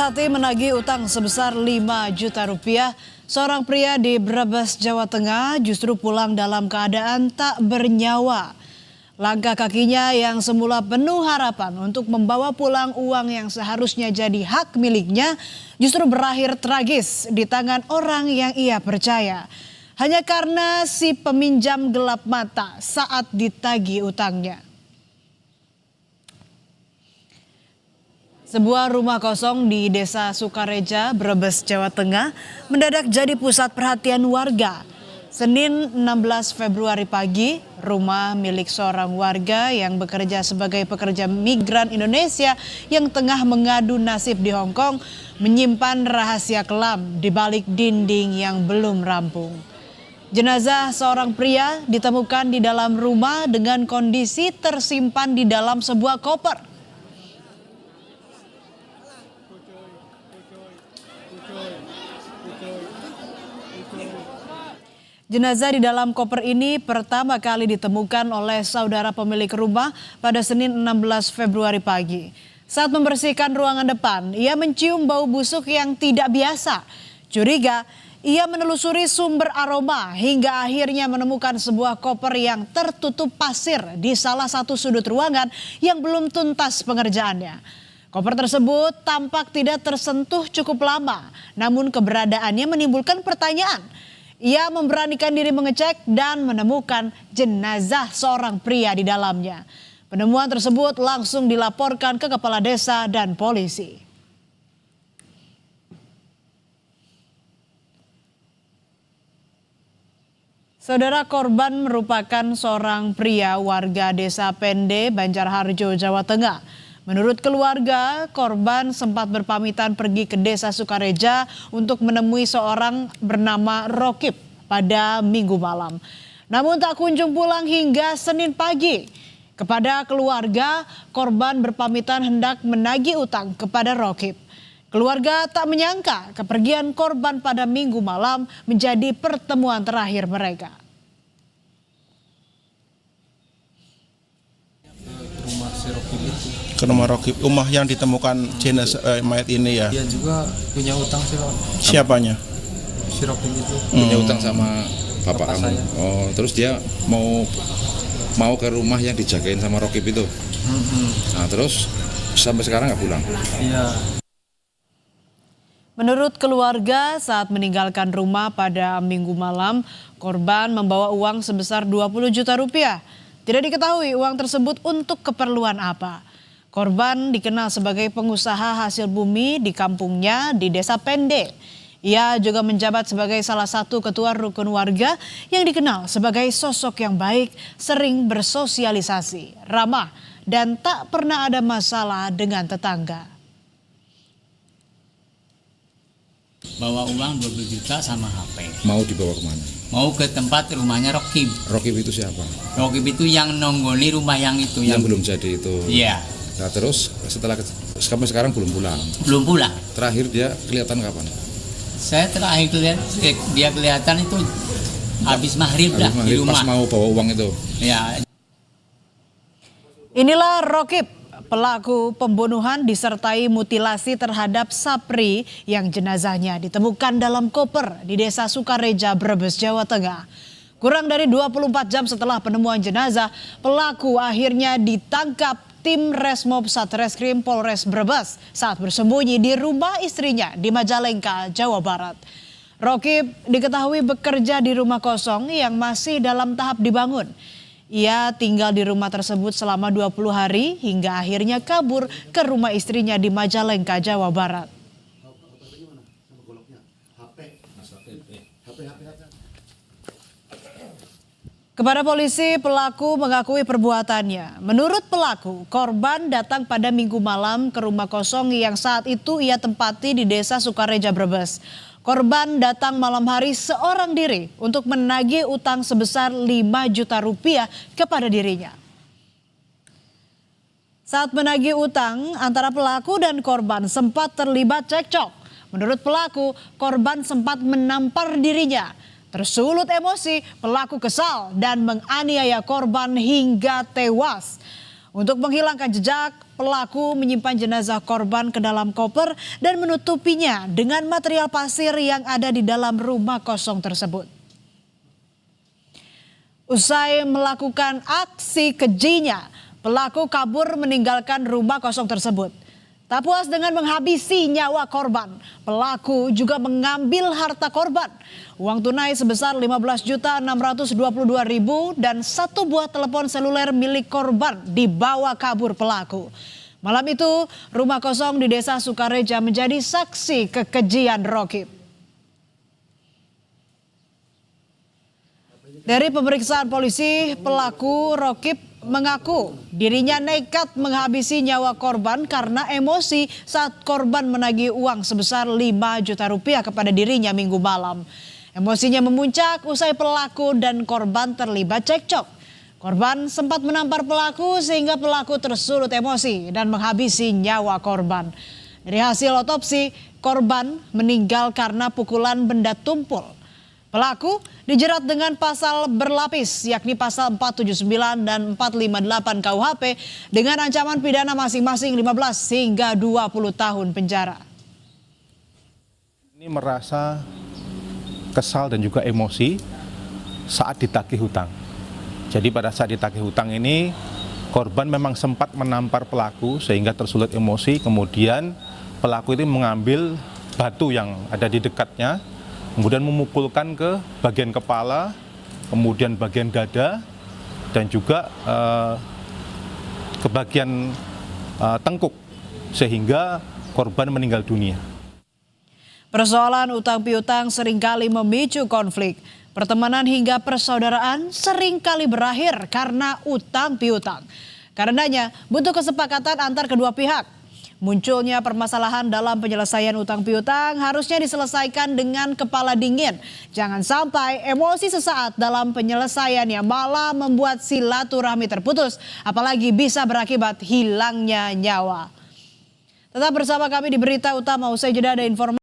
Mendekati menagih utang sebesar 5 juta rupiah, seorang pria di Brebes, Jawa Tengah justru pulang dalam keadaan tak bernyawa. Langkah kakinya yang semula penuh harapan untuk membawa pulang uang yang seharusnya jadi hak miliknya justru berakhir tragis di tangan orang yang ia percaya. Hanya karena si peminjam gelap mata saat ditagih utangnya. Sebuah rumah kosong di Desa Sukareja, Brebes, Jawa Tengah mendadak jadi pusat perhatian warga. Senin 16 Februari pagi, rumah milik seorang warga yang bekerja sebagai pekerja migran Indonesia yang tengah mengadu nasib di Hong Kong menyimpan rahasia kelam di balik dinding yang belum rampung. Jenazah seorang pria ditemukan di dalam rumah dengan kondisi tersimpan di dalam sebuah koper. Jenazah di dalam koper ini pertama kali ditemukan oleh saudara pemilik rumah pada Senin 16 Februari pagi. Saat membersihkan ruangan depan, ia mencium bau busuk yang tidak biasa. Curiga, ia menelusuri sumber aroma hingga akhirnya menemukan sebuah koper yang tertutup pasir di salah satu sudut ruangan yang belum tuntas pengerjaannya. Koper tersebut tampak tidak tersentuh cukup lama, namun keberadaannya menimbulkan pertanyaan. Ia memberanikan diri mengecek dan menemukan jenazah seorang pria di dalamnya. Penemuan tersebut langsung dilaporkan ke kepala desa dan polisi. Saudara korban merupakan seorang pria warga desa Pende, Banjarharjo, Jawa Tengah. Menurut keluarga, korban sempat berpamitan pergi ke Desa Sukareja untuk menemui seorang bernama Rokib pada Minggu malam. Namun tak kunjung pulang hingga Senin pagi. Kepada keluarga, korban berpamitan hendak menagih utang kepada Rokib. Keluarga tak menyangka kepergian korban pada Minggu malam menjadi pertemuan terakhir mereka. Rumah si Rokib itu. Ke rumah Rokib, rumah yang ditemukan jenazah mayat ini ya. Dia juga punya utang sih Pak. Siapanya? Si Rokib itu. Punya utang sama bapak kamu. saya. Oh, terus dia mau ke rumah yang dijagain sama Rokib itu. Nah, terus sampai sekarang nggak pulang. Iya. Menurut keluarga, saat meninggalkan rumah pada Minggu malam, korban membawa uang sebesar 20 juta rupiah. Tidak diketahui uang tersebut untuk keperluan apa. Korban dikenal sebagai pengusaha hasil bumi di kampungnya di Desa Pende. Ia juga menjabat sebagai salah satu ketua rukun warga yang dikenal sebagai sosok yang baik, sering bersosialisasi, ramah, dan tak pernah ada masalah dengan tetangga. Bawa uang 20 juta sama HP. Mau dibawa kemana? Mau ke tempat rumahnya Rokib. Rokib itu siapa? Rokib itu yang nonggoli rumah yang itu. Yang belum jadi itu. Iya. Nah, terus sampai sekarang belum pulang. Belum pulang. Terakhir dia kelihatan kapan? Saya terakhir lihat dia kelihatan itu habis maghrib dah di rumah. Pas mau bawa uang itu. Ya. Inilah Rokib, pelaku pembunuhan disertai mutilasi terhadap Sapri yang jenazahnya ditemukan dalam koper di Desa Sukareja, Brebes, Jawa Tengah. Kurang dari 24 jam setelah penemuan jenazah, pelaku akhirnya ditangkap tim Resmob Satreskrim Polres Brebes saat bersembunyi di rumah istrinya di Majalengka, Jawa Barat. Rokib diketahui bekerja di rumah kosong yang masih dalam tahap dibangun. Ia tinggal di rumah tersebut selama 20 hari hingga akhirnya kabur ke rumah istrinya di Majalengka, Jawa Barat. Kepada polisi, pelaku mengakui perbuatannya. Menurut pelaku, korban datang pada Minggu malam ke rumah kosong yang saat itu ia tempati di Desa Sukareja, Brebes. Korban datang malam hari seorang diri untuk menagih utang sebesar 5 juta rupiah kepada dirinya. Saat menagih utang, antara pelaku dan korban sempat terlibat cekcok. Menurut pelaku, korban sempat menampar dirinya. Tersulut emosi, pelaku kesal dan menganiaya korban hingga tewas. Untuk menghilangkan jejak, pelaku menyimpan jenazah korban ke dalam koper dan menutupinya dengan material pasir yang ada di dalam rumah kosong tersebut. Usai melakukan aksi kejinya, pelaku kabur meninggalkan rumah kosong tersebut. Tak puas dengan menghabisi nyawa korban, pelaku juga mengambil harta korban. Uang tunai sebesar Rp15.622.000 dan 1 buah telepon seluler milik korban dibawa kabur pelaku. Malam itu, rumah kosong di Desa Sukareja menjadi saksi kekejian Rokib. Dari pemeriksaan polisi, pelaku Rokib mengaku dirinya nekat menghabisi nyawa korban karena emosi saat korban menagih uang sebesar 5 juta rupiah kepada dirinya Minggu malam. Emosinya memuncak usai pelaku dan korban terlibat cekcok. Korban sempat menampar pelaku sehingga pelaku tersulut emosi dan menghabisi nyawa korban. Dari hasil otopsi, korban meninggal karena pukulan benda tumpul. Pelaku dijerat dengan pasal berlapis, yakni pasal 479 dan 458 KUHP dengan ancaman pidana masing-masing 15 hingga 20 tahun penjara. Ini merasa kesal dan juga emosi saat ditagih hutang. Jadi pada saat ditagih hutang ini, korban memang sempat menampar pelaku sehingga tersulut emosi. Kemudian pelaku itu mengambil batu yang ada di dekatnya, kemudian memukulkan ke bagian kepala, kemudian bagian dada, dan juga ke bagian tengkuk, sehingga korban meninggal dunia. Persoalan utang piutang seringkali memicu konflik. Pertemanan hingga persaudaraan seringkali berakhir karena utang piutang. Karenanya butuh kesepakatan antar kedua pihak. Munculnya permasalahan dalam penyelesaian utang piutang harusnya diselesaikan dengan kepala dingin. Jangan sampai emosi sesaat dalam penyelesaiannya malah membuat silaturahmi terputus, apalagi bisa berakibat hilangnya nyawa. Tetap bersama kami di Berita Utama, usai jeda ada informasi.